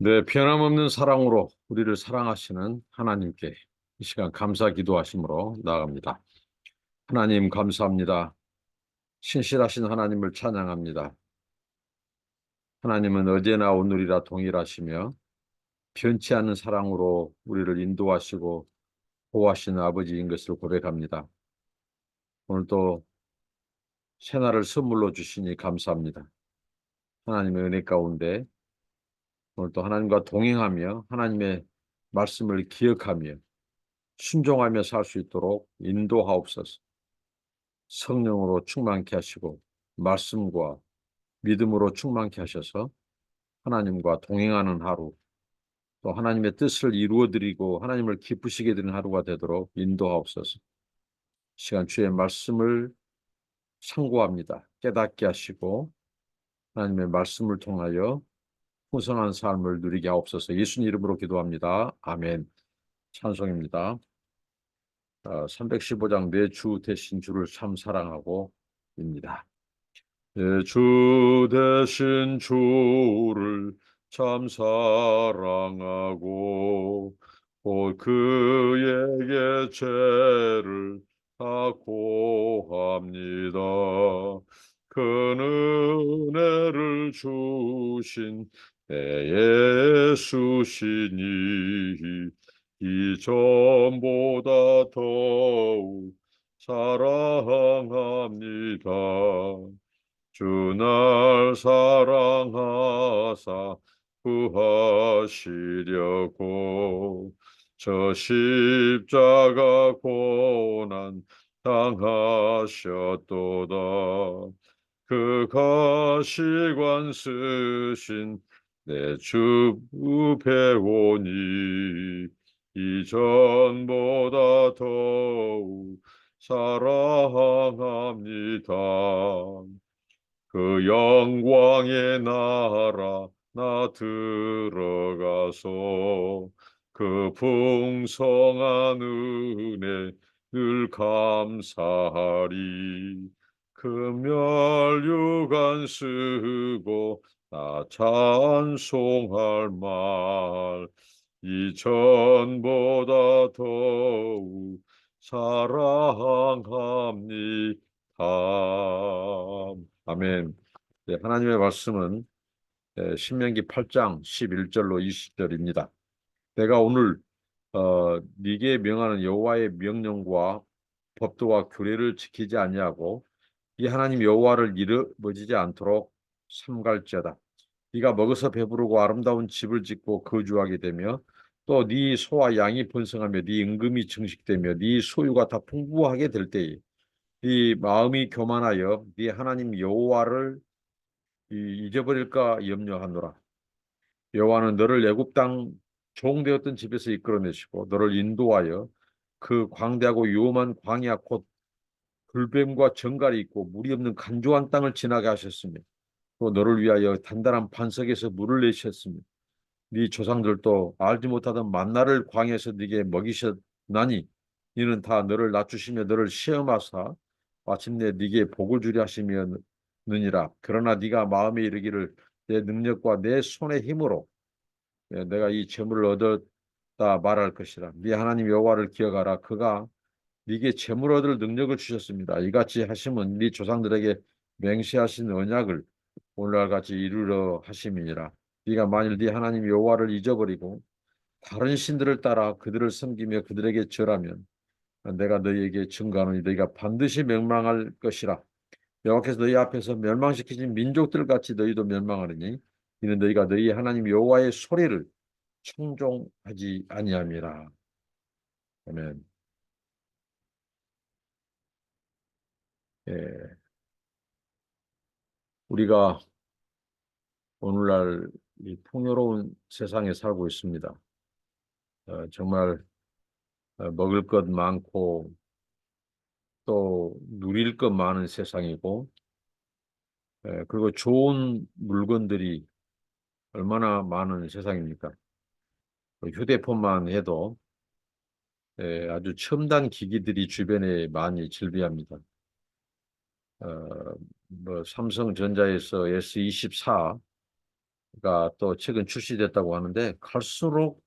네, 변함없는 사랑으로 우리를 사랑하시는 하나님께 이 시간 감사 기도하심으로 나아갑니다. 하나님 감사합니다. 신실하신 하나님을 찬양합니다. 하나님은 어제나 오늘이라 동일하시며 변치 않는 사랑으로 우리를 인도하시고 보호하시는 아버지인 것을 고백합니다. 오늘도 새날을 선물로 주시니 감사합니다. 하나님의 은혜 가운데 오늘도 하나님과 동행하며 하나님의 말씀을 기억하며 순종하며 살 수 있도록 인도하옵소서. 성령으로 충만케 하시고 말씀과 믿음으로 충만케 하셔서 하나님과 동행하는 하루, 또 하나님의 뜻을 이루어드리고 하나님을 기쁘시게 되는 하루가 되도록 인도하옵소서. 시간 주의 말씀을 상고합니다. 깨닫게 하시고 하나님의 말씀을 통하여 풍성한 삶을 누리게 하옵소서. 예수님 이름으로 기도합니다. 아멘. 찬송입니다. 315장 내 주 대신 주를 참 사랑하고 입니다. 내 주 대신 주를 참 사랑하고 곧 그에게 죄를 다 고합니다. 그 은혜를 주신 내 예수시니 이전보다 더욱 사랑합니다. 주 날 사랑하사 구하시려고 저 십자가 고난 당하셨도다. 그 가시관 쓰신 내 주 배우니 이전보다 더욱 사랑합니다. 그 영광의 나라 나 들어가서 그 풍성한 은혜 늘 감사하리. 그 멸류관 쓰고 나 찬송할 말 이전보다 더욱 사랑합니다. 아멘. 네, 하나님의 말씀은 신명기 8장 11절로 20절입니다. 내가 오늘 네게 명하는 여호와의 명령과 법도와 규례를 지키지 아니하고 이 하나님 여호와를 잃어버리지 않도록 삼갈지어다. 네가 먹어서 배부르고 아름다운 집을 짓고 거주하게 되며 또 네 소와 양이 번성하며 네 임금이 증식되며 네 소유가 다 풍부하게 될 때에 네 마음이 교만하여 네 하나님 여호와를 잊어버릴까 염려하노라. 여호와는 너를 애굽 땅 종되었던 집에서 이끌어내시고 너를 인도하여 그 광대하고 위험한 광야 곧 불뱀과 정갈이 있고 물이 없는 간조한 땅을 지나게 하셨으며 또 너를 위하여 단단한 반석에서 물을 내셨으며 네 조상들도 알지 못하던 만나를 광야에서 네게 먹이셨나니 이는 다 너를 낮추시며 너를 시험하사 마침내 네게 복을 주려 하시며느니라. 그러나 네가 마음에 이르기를 내 능력과 내 손의 힘으로 내가 이 재물을 얻었다 말할 것이라. 네 하나님 여호와를 기억하라. 그가 네게 재물 얻을 능력을 주셨습니다. 이같이 하심은 네 조상들에게 맹세하신 언약을 오늘날 같이 이루려 하심이니라. 네가 만일 네 하나님 여호와를 잊어버리고 다른 신들을 따라 그들을 섬기며 그들에게 절하면 내가 너희에게 증거하노니 너희가 반드시 멸망할 것이라. 여호와께서 너희 앞에서 멸망시키신 민족들 같이 너희도 멸망하리니 이는 너희가 너희 하나님 여호와의 소리를 청종하지 아니함이라. 아멘. 예, 우리가 오늘날 이 풍요로운 세상에 살고 있습니다. 정말 먹을 것 많고 또 누릴 것 많은 세상이고 그리고 좋은 물건들이 얼마나 많은 세상입니까? 휴대폰만 해도 아주 첨단 기기들이 주변에 많이 즐비합니다. 뭐 삼성전자에서 S24 또 최근 출시됐다고 하는데 갈수록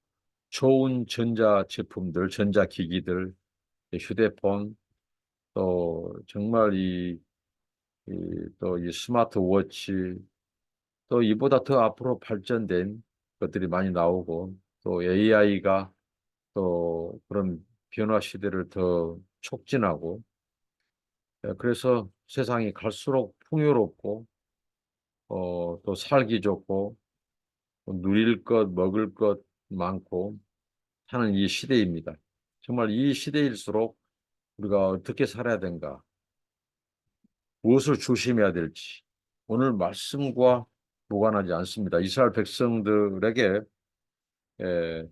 좋은 전자 제품들, 전자기기들, 휴대폰, 또 정말 또 이 스마트워치, 또 이보다 더 앞으로 발전된 것들이 많이 나오고, 또 AI가 또 그런 변화 시대를 더 촉진하고, 그래서 세상이 갈수록 풍요롭고, 또 살기 좋고, 또 누릴 것, 먹을 것 많고 하는 이 시대입니다. 정말 이 시대일수록 우리가 어떻게 살아야 되는가, 무엇을 조심해야 될지 오늘 말씀과 무관하지 않습니다. 이스라엘 백성들에게 에,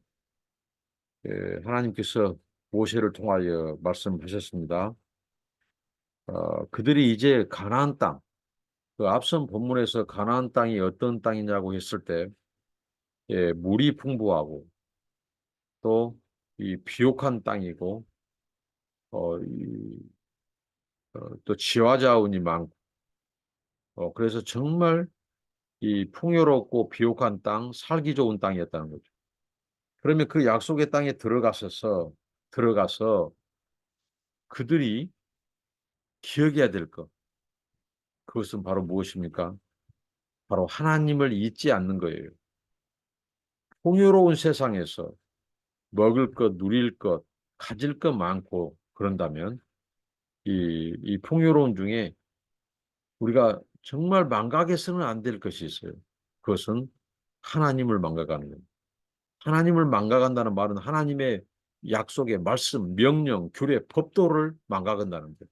하나님께서 모세를 통하여 말씀하셨습니다. 그들이 이제 가나안 땅, 그 앞선 본문에서 가나안 땅이 어떤 땅이냐고 했을 때, 물이 풍부하고 또 이 비옥한 땅이고, 또 지화자원이 많고, 그래서 정말 이 풍요롭고 비옥한 땅, 살기 좋은 땅이었다는 거죠. 그러면 그 약속의 땅에 들어가서 그들이 기억해야 될 것, 그것은 바로 무엇입니까? 바로 하나님을 잊지 않는 거예요. 풍요로운 세상에서 먹을 것, 누릴 것, 가질 것 많고 그런다면 이 풍요로운 중에 우리가 정말 망각해서는 안 될 것이 있어요. 그것은 하나님을 망각하는 거예요. 하나님을 망각한다는 말은 하나님의 약속의 말씀, 명령, 규례, 법도를 망각한다는 거예요.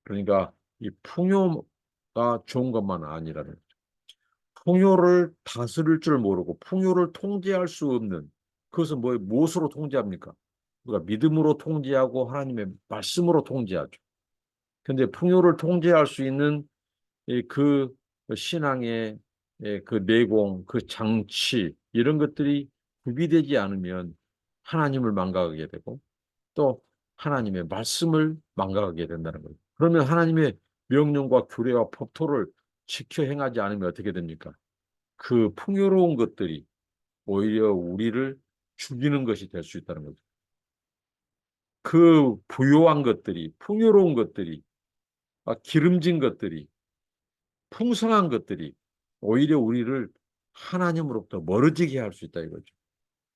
그러니까 이 풍요가 좋은 것만 아니라는 거죠. 풍요를 다스릴 줄 모르고 풍요를 통제할 수 없는, 그것은 무엇으로 통제합니까? 우리가 믿음으로 통제하고 하나님의 말씀으로 통제하죠. 근데 풍요를 통제할 수 있는 그 신앙의 그 내공, 그 장치, 이런 것들이 구비되지 않으면 하나님을 망각하게 되고 또 하나님의 말씀을 망각하게 된다는 거예요. 그러면 하나님의 명령과 규례와 법도를 지켜 행하지 않으면 어떻게 됩니까? 그 풍요로운 것들이 오히려 우리를 죽이는 것이 될 수 있다는 거죠. 그 부요한 것들이, 풍요로운 것들이, 기름진 것들이, 풍성한 것들이 오히려 우리를 하나님으로부터 멀어지게 할 수 있다 이거죠.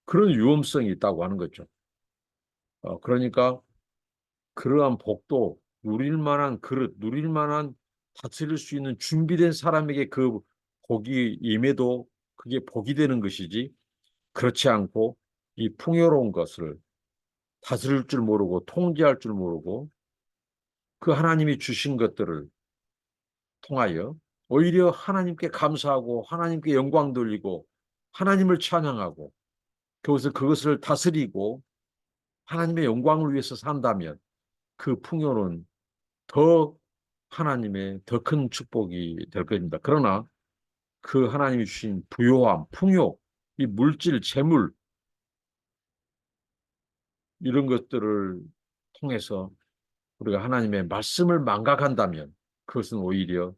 그런 위험성이 있다고 하는 거죠. 그러니까 그러한 복도, 누릴 만한 그릇, 누릴 만한 다스릴 수 있는 준비된 사람에게 그 복이 임해도 그게 복이 되는 것이지, 그렇지 않고 이 풍요로운 것을 다스릴 줄 모르고 통제할 줄 모르고 그 하나님이 주신 것들을 통하여 오히려 하나님께 감사하고 하나님께 영광 돌리고 하나님을 찬양하고 그것을 다스리고 하나님의 영광을 위해서 산다면 그 풍요는 더 하나님의 더 큰 축복이 될 것입니다. 그러나 그 하나님이 주신 부요함, 풍요, 이 물질, 재물 이런 것들을 통해서 우리가 하나님의 말씀을 망각한다면 그것은 오히려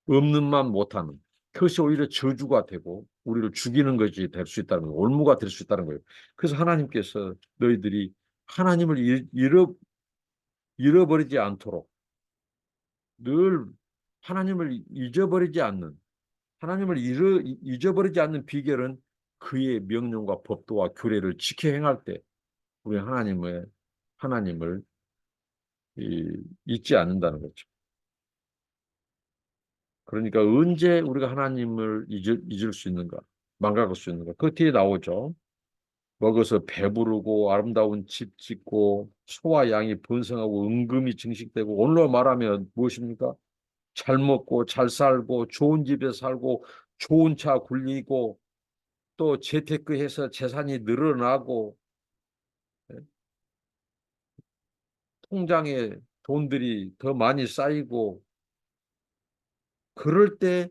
없는 만 못하는, 그것이 오히려 저주가 되고 우리를 죽이는 것이 될 수 있다는 거예요. 올무가 될 수 있다는 거예요. 그래서 하나님께서 너희들이 하나님을 잃어버리지 않도록 늘 하나님을 잊어버리지 않는, 하나님을 잊어버리지 않는 비결은 그의 명령과 법도와 규례를 지켜 행할 때 우리 하나님을 잊지 않는다는 거죠. 그러니까 언제 우리가 하나님을 잊을 수 있는가? 망각할 수 있는가? 그 뒤에 나오죠. 먹어서 배부르고 아름다운 집 짓고 소와 양이 번성하고 은금이 증식되고, 오늘로 말하면 무엇입니까? 잘 먹고 잘 살고 좋은 집에 살고 좋은 차 굴리고 또 재테크해서 재산이 늘어나고 통장에 돈들이 더 많이 쌓이고, 그럴 때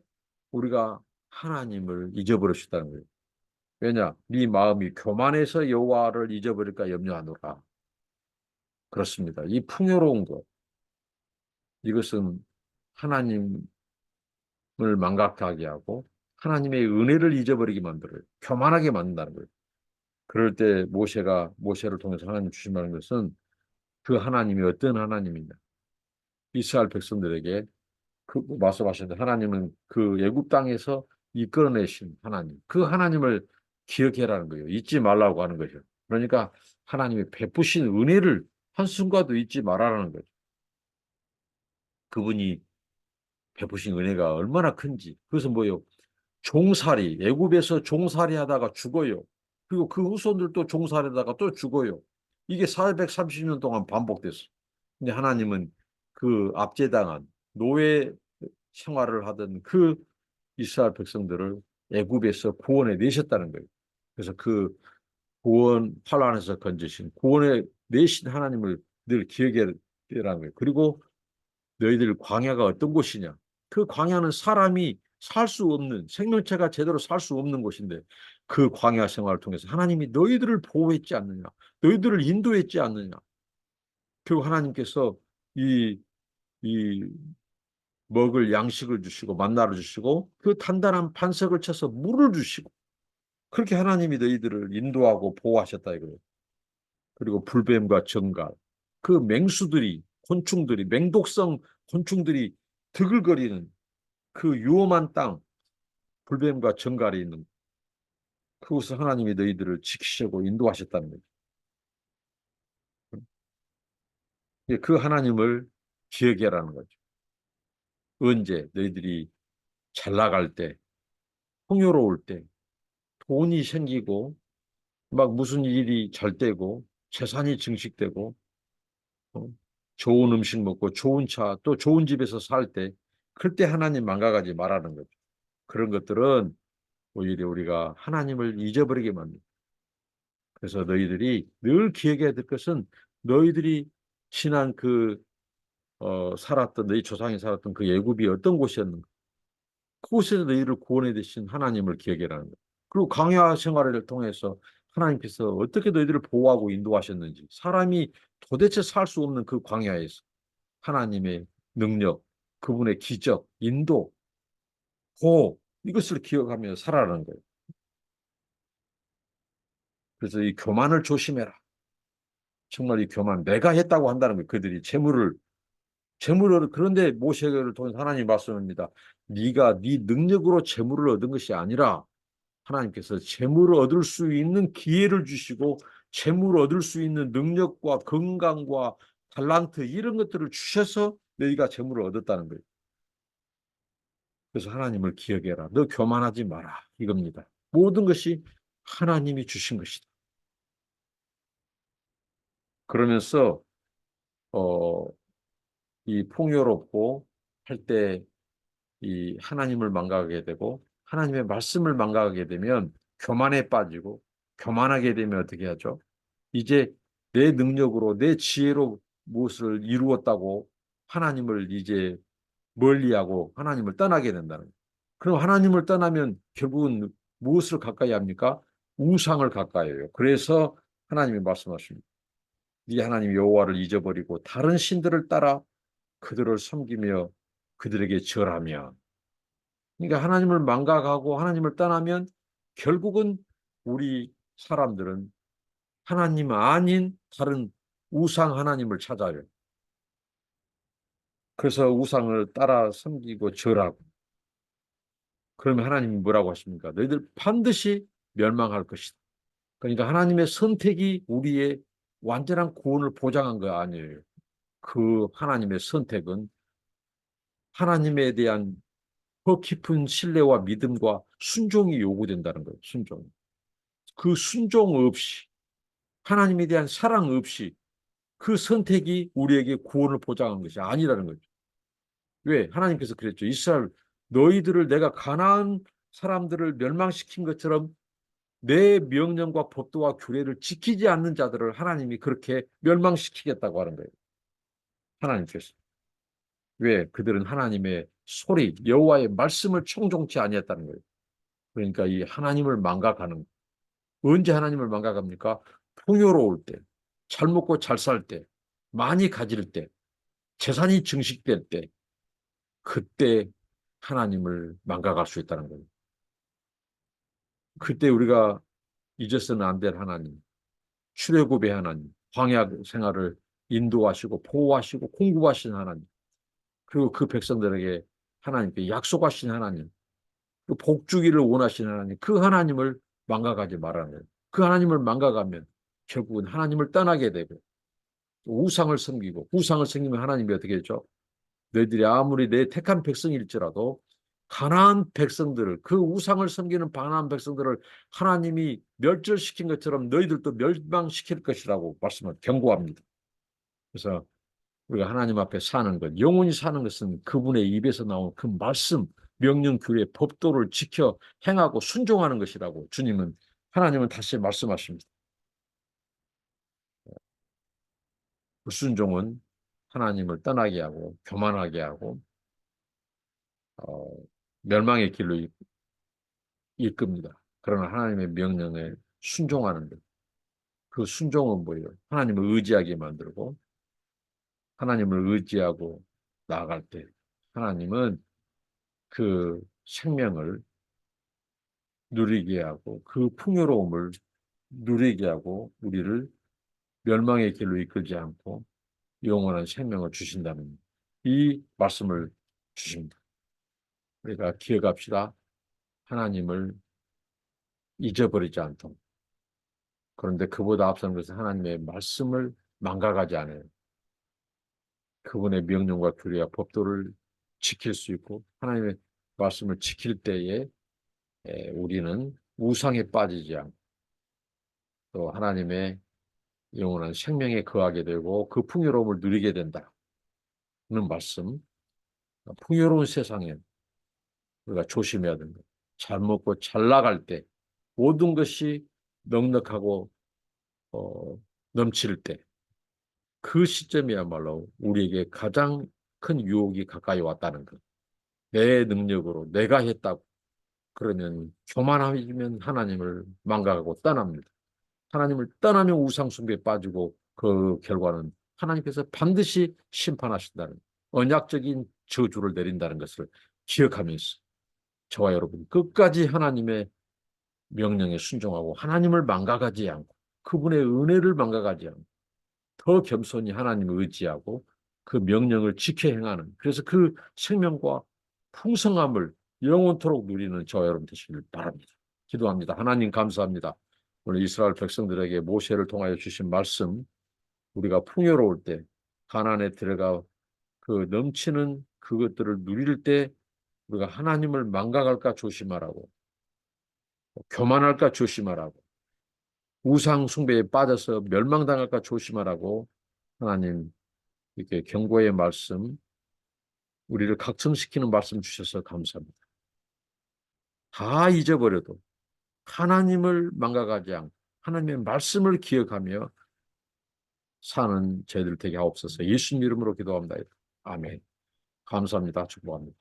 우리가 하나님을 잊어버릴 수 있다는 거예요. 왜냐? 네 마음이 교만해서 여호와를 잊어버릴까 염려하노라. 그렇습니다. 이 풍요로운 것, 이것은 하나님을 망각하게 하고 하나님의 은혜를 잊어버리게 만들어요. 교만하게 만든다는 거예요. 그럴 때 모세를 통해서 하나님 주신다는 것은 그 하나님이 어떤 하나님이냐. 이스라엘 백성들에게 그 말씀하셨는데 하나님은 그 애굽 땅에서 이끌어내신 하나님. 그 하나님을 기억해라는 거예요. 잊지 말라고 하는 거죠. 그러니까 하나님이 베푸신 은혜를 한순간도 잊지 말아라는 거죠. 그분이 베푸신 은혜가 얼마나 큰지. 그래서 뭐요? 종살이, 애굽에서 종살이 하다가 죽어요. 그리고 그 후손들도 종살이하다가 또 죽어요. 이게 430년 동안 반복됐어. 근데 하나님은 그 압제당한 노예 생활을 하던 그 이스라엘 백성들을 애굽에서 구원해 내셨다는 거예요. 그래서 그 구원 환란에서 건지신 구원해 내신 하나님을 늘 기억해야 되라는 거예요. 그리고 너희들 광야가 어떤 곳이냐? 그 광야는 사람이 살 수 없는 생명체가 제대로 살 수 없는 곳인데 그 광야 생활을 통해서 하나님이 너희들을 보호했지 않느냐? 너희들을 인도했지 않느냐? 결국 하나님께서 이, 이 먹을 양식을 주시고 만나를 주시고 그 단단한 반석을 쳐서 물을 주시고 그렇게 하나님이 너희들을 인도하고 보호하셨다 이거예요. 그리고 불뱀과 정갈 그 맹수들이 곤충들이 맹독성 곤충들이 드글거리는 그 위험한 땅 불뱀과 정갈이 있는 그곳을 하나님이 너희들을 지키시고 인도하셨다는 거죠. 그 하나님을 기억해라는 거죠. 언제 너희들이 잘 나갈 때, 풍요로울 때, 돈이 생기고 막 무슨 일이 잘 되고 재산이 증식되고 어, 좋은 음식 먹고 좋은 차, 또 좋은 집에서 살 때, 그때 하나님 망각하지 말라는 거죠. 그런 것들은 오히려 우리가 하나님을 잊어버리게 만듭니다. 그래서 너희들이 늘 기억해야 될 것은 너희들이 지난 살았던 너희 조상이 살았던 그 애굽이 어떤 곳이었는가? 그곳에서 너희를 구원해 주신 하나님을 기억해라는 거예요. 그리고 광야 생활을 통해서 하나님께서 어떻게 너희들을 보호하고 인도하셨는지 사람이 도대체 살 수 없는 그 광야에서 하나님의 능력, 그분의 기적, 인도, 보호 이것을 기억하며 살아라는 거예요. 그래서 이 교만을 조심해라. 정말 이 교만 내가 했다고 한다는 거예요. 그들이 재물을 그런데 모세를 통해 하나님 말씀합니다. 네가 네 능력으로 재물을 얻은 것이 아니라 하나님께서 재물을 얻을 수 있는 기회를 주시고 재물을 얻을 수 있는 능력과 건강과 탤런트 이런 것들을 주셔서 너희가 재물을 얻었다는 거예요. 그래서 하나님을 기억해라. 너 교만하지 마라. 이겁니다. 모든 것이 하나님이 주신 것이다. 그러면서 어, 이 풍요롭고 할 때 이 하나님을 망각하게 되고 하나님의 말씀을 망각하게 되면 교만에 빠지고 교만하게 되면 어떻게 하죠? 이제 내 능력으로 내 지혜로 무엇을 이루었다고 하나님을 이제 멀리하고 하나님을 떠나게 된다는 거예요. 그럼 하나님을 떠나면 결국은 무엇을 가까이 합니까? 우상을 가까이 해요. 그래서 하나님이 말씀하십니다. 네 하나님 여호와를 잊어버리고 다른 신들을 따라 그들을 섬기며 그들에게 절하며 그러니까 하나님을 망각하고 하나님을 떠나면 결국은 우리 사람들은 하나님 아닌 다른 우상 하나님을 찾아요. 그래서 우상을 따라 섬기고 절하고 그러면 하나님이 뭐라고 하십니까? 너희들 반드시 멸망할 것이다. 그러니까 하나님의 선택이 우리의 완전한 구원을 보장한 거 아니에요. 그 하나님의 선택은 하나님에 대한 더 깊은 신뢰와 믿음과 순종이 요구된다는 거예요. 순종. 그 순종 없이 하나님에 대한 사랑 없이 그 선택이 우리에게 구원을 보장한 것이 아니라는 거죠. 왜? 하나님께서 그랬죠. 이스라엘 너희들을 내가 가나안 사람들을 멸망시킨 것처럼 내 명령과 법도와 규례를 지키지 않는 자들을 하나님이 그렇게 멸망시키겠다고 하는 거예요. 하나님께서. 왜? 그들은 하나님의 소리, 여호와의 말씀을 청종치 아니했다는 거예요. 그러니까 이 하나님을 망각하는 언제 하나님을 망각합니까? 풍요로울 때, 잘 먹고 잘 살 때, 많이 가질 때, 재산이 증식될 때, 그때 하나님을 망각할 수 있다는 거예요. 그때 우리가 잊어서는 안 될 하나님, 출애굽의 하나님, 광야 생활을 인도하시고 보호하시고 공급하신 하나님, 그리고 그 백성들에게 하나님께 약속하신 하나님, 그 복주기를 원하시는 하나님, 그 하나님을 망각하지 말아야 돼요. 그 하나님을 망각하면 결국은 하나님을 떠나게 되고 우상을 섬기고, 우상을 섬기면 하나님이 어떻게 했죠? 너희들이 아무리 내 택한 백성일지라도 가나안 백성들을, 그 우상을 섬기는 가나안 백성들을 하나님이 멸절시킨 것처럼 너희들도 멸망시킬 것이라고 말씀을 경고합니다. 그래서 우리가 하나님 앞에 사는 것, 영원히 사는 것은 그분의 입에서 나온 그 말씀, 명령, 규례, 법도를 지켜 행하고 순종하는 것이라고 하나님은 다시 말씀하십니다. 불순종은 하나님을 떠나게 하고 교만하게 하고 어, 멸망의 길로 이끕니다. 그러나 하나님의 명령에 순종하는 것. 그 순종은 뭐예요? 하나님을 의지하게 만들고 하나님을 의지하고 나아갈 때 하나님은 그 생명을 누리게 하고 그 풍요로움을 누리게 하고 우리를 멸망의 길로 이끌지 않고 영원한 생명을 주신다는 이 말씀을 주십니다. 우리가 기억합시다. 하나님을 잊어버리지 않도록. 그런데 그보다 앞선 것은 하나님의 말씀을 망각하지 않아요. 그분의 명령과 규례와 법도를 지킬 수 있고 하나님의 말씀을 지킬 때에 우리는 우상에 빠지지 않고 또 하나님의 영원한 생명에 거하게 되고 그 풍요로움을 누리게 된다는 말씀. 풍요로운 세상에 우리가 조심해야 됩니다. 잘 먹고 잘 나갈 때 모든 것이 넉넉하고 넘칠 때 그 시점이야말로 우리에게 가장 큰 유혹이 가까이 왔다는 것. 내 능력으로 내가 했다고 그러면 교만하면 하나님을 망각하고 떠납니다. 하나님을 떠나면 우상숭배에 빠지고 그 결과는 하나님께서 반드시 심판하신다는 언약적인 저주를 내린다는 것을 기억하면서 저와 여러분 끝까지 하나님의 명령에 순종하고 하나님을 망각하지 않고 그분의 은혜를 망각하지 않고 더 겸손히 하나님을 의지하고 그 명령을 지켜 행하는 그래서 그 생명과 풍성함을 영원토록 누리는 저와 여러분 되시길 바랍니다. 기도합니다. 하나님 감사합니다. 오늘 이스라엘 백성들에게 모세를 통하여 주신 말씀 우리가 풍요로울 때 가나안에 들어가 그 넘치는 그것들을 누릴 때 우리가 하나님을 망각할까 조심하라고 교만할까 조심하라고 우상 숭배에 빠져서 멸망당할까 조심하라고 하나님 이렇게 경고의 말씀 우리를 각성시키는 말씀 주셔서 감사합니다. 다 잊어버려도 하나님을 망각하지 않고 하나님의 말씀을 기억하며 사는 저희들 되게 하옵소서. 예수님 이름으로 기도합니다. 아멘. 감사합니다. 축복합니다.